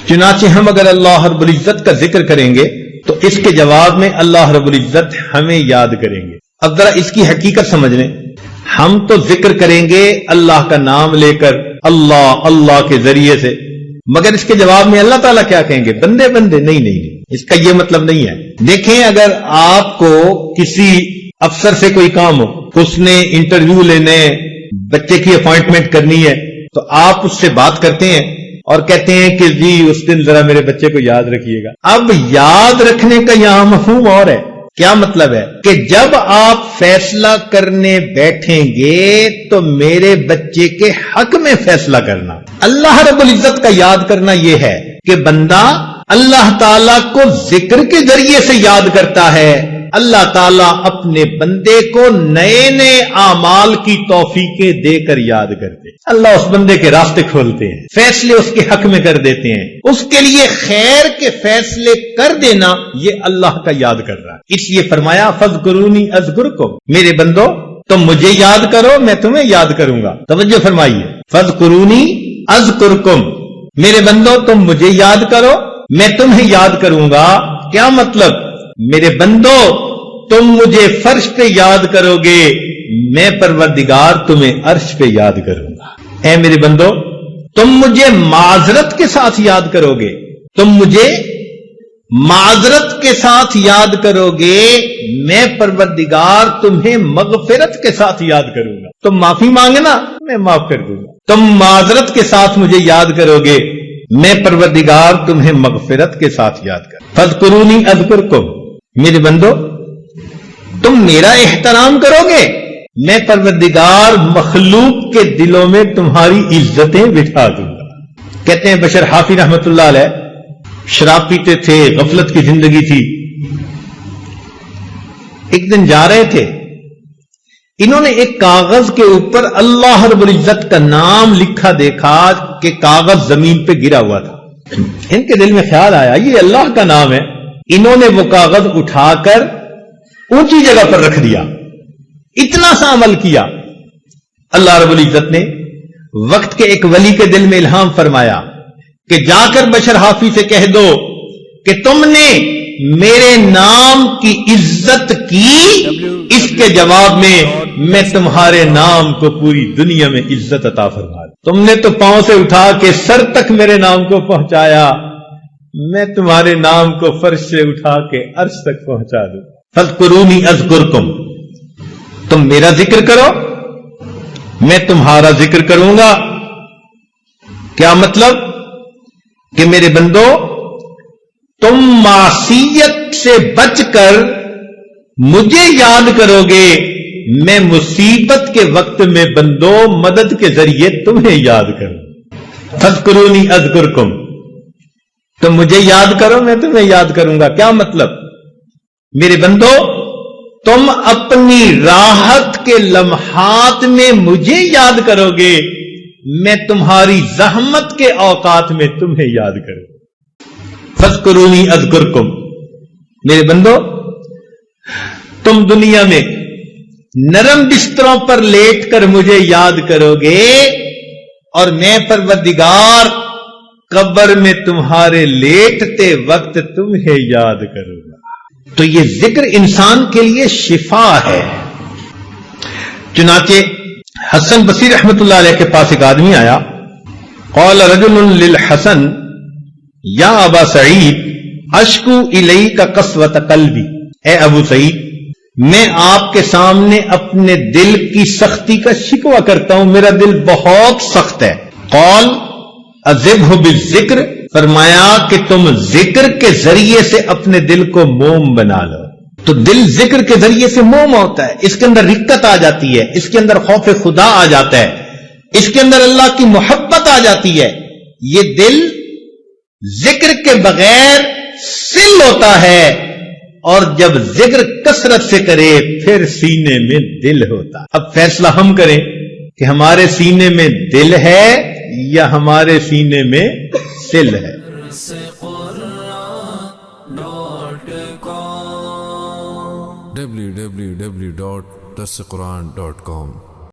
چنانچہ ہم اگر اللہ رب العزت کا ذکر کریں گے تو اس کے جواب میں اللہ رب العزت ہمیں یاد کریں گے. اب ذرا اس کی حقیقت سمجھ لیں. ہم تو ذکر کریں گے اللہ کا نام لے کر، اللہ کے ذریعے سے، مگر اس کے جواب میں اللہ تعالیٰ کیا کہیں گے؟ بندے بندے. نہیں، اس کا یہ مطلب نہیں ہے. دیکھیں، اگر آپ کو کسی افسر سے کوئی کام ہو، اس نے انٹرویو لینے، بچے کی اپوائنٹمنٹ کرنی ہے، تو آپ اس سے بات کرتے ہیں اور کہتے ہیں کہ جی اس دن ذرا میرے بچے کو یاد رکھیے گا. اب یاد رکھنے کا یہاں مفہوم اور ہے. کیا مطلب ہے؟ کہ جب آپ فیصلہ کرنے بیٹھیں گے تو میرے بچے کے حق میں فیصلہ کرنا. اللہ رب العزت کا یاد کرنا یہ ہے کہ بندہ اللہ تعالیٰ کو ذکر کے ذریعے سے یاد کرتا ہے. اللہ تعالیٰ اپنے بندے کو نئے نئے اعمال کی توفیقیں دے کر یاد کرتے. اللہ اس بندے کے راستے کھولتے ہیں، فیصلے اس کے حق میں کر دیتے ہیں. اس کے لیے خیر کے فیصلے کر دینا یہ اللہ کا یاد کر رہا ہے. اس لیے فرمایا فاذکرونی اذکرکم، میرے بندو تم مجھے یاد کرو میں تمہیں یاد کروں گا. توجہ فرمائیے، فاذکرونی اذکرکم، میرے بندو تم مجھے یاد کرو میں تمہیں یاد کروں گا. کیا مطلب؟ میرے بندو تم مجھے فرش پہ یاد کرو گے، میں پروردگار تمہیں عرش پہ یاد کروں گا. اے میرے بندو تم مجھے معذرت کے ساتھ یاد کرو گے، تم مجھے معذرت کے ساتھ یاد کرو گے، میں پروردگار تمہیں مغفرت کے ساتھ یاد کروں گا. تم معافی مانگنا میں معاف کر دوں گا. تم معذرت کے ساتھ مجھے یاد کرو گے، میں پروردگار تمہیں مغفرت کے ساتھ یاد کر. فاذکرونی اذکرکم، میرے بندو تم میرا احترام کرو گے، میں پروردگار مخلوق کے دلوں میں تمہاری عزتیں بٹھا دوں گا. کہتے ہیں بشر حافی رحمت اللہ علیہ شراب پیتے تھے، غفلت کی زندگی تھی. ایک دن جا رہے تھے، انہوں نے ایک کاغذ کے اوپر اللہ رب العزت کا نام لکھا دیکھا کہ کاغذ زمین پہ گرا ہوا تھا. ان کے دل میں خیال آیا یہ اللہ کا نام ہے. انہوں نے وہ کاغذ اٹھا کر اونچی جگہ پر رکھ دیا. اتنا سا عمل کیا. اللہ رب العزت نے وقت کے ایک ولی کے دل میں الہام فرمایا کہ جا کر بشر حافی سے کہہ دو کہ تم نے میرے نام کی عزت کی، اس کے جواب میں تمہارے نام کو پوری دنیا میں عزت عطا فرما دوں. تم نے تو پاؤں سے اٹھا کے سر تک میرے نام کو پہنچایا، میں تمہارے نام کو فرش سے اٹھا کے عرش تک پہنچا دوں. فاذکرونی اذکرکم، تم میرا ذکر کرو میں تمہارا ذکر کروں گا. کیا مطلب؟ کہ میرے بندو تم معصیت سے بچ کر مجھے یاد کرو گے، میں مصیبت کے وقت میں بندو مدد کے ذریعے تمہیں یاد کروں. فاذکرونی اذکرکم، تم مجھے یاد کرو میں تمہیں یاد کروں گا. کیا مطلب؟ میرے بندو تم اپنی راحت کے لمحات میں مجھے یاد کرو گے، میں تمہاری زحمت کے اوقات میں تمہیں یاد کروں. فاذکرونی اذکرکم، میرے بندو تم دنیا میں نرم بستروں پر لیٹ کر مجھے یاد کرو گے اور میں پروردگار قبر میں تمہارے لیٹتے وقت تمہیں یاد کروں گا. تو یہ ذکر انسان کے لیے شفا ہے. چنانچہ حسن بصری رحمت اللہ علیہ کے پاس ایک آدمی آیا. قال رجل للحسن یا ابا سعید اشکو الیک قسوۃ قلبی، اے ابو سعید میں آپ کے سامنے اپنے دل کی سختی کا شکوہ کرتا ہوں، میرا دل بہت سخت ہے. قال اذبہ بالذکر، فرمایا کہ تم ذکر کے ذریعے سے اپنے دل کو موم بنا لو. تو دل ذکر کے ذریعے سے موم ہوتا ہے، اس کے اندر رقت آ جاتی ہے، اس کے اندر خوف خدا آ جاتا ہے، اس کے اندر اللہ کی محبت آ جاتی ہے. یہ دل ذکر کے بغیر سل ہوتا ہے، اور جب ذکر کثرت سے کرے پھر سینے میں دل ہوتا. اب فیصلہ ہم کریں کہ ہمارے سینے میں دل ہے یا ہمارے سینے میں سل ہے. www.darsequran.com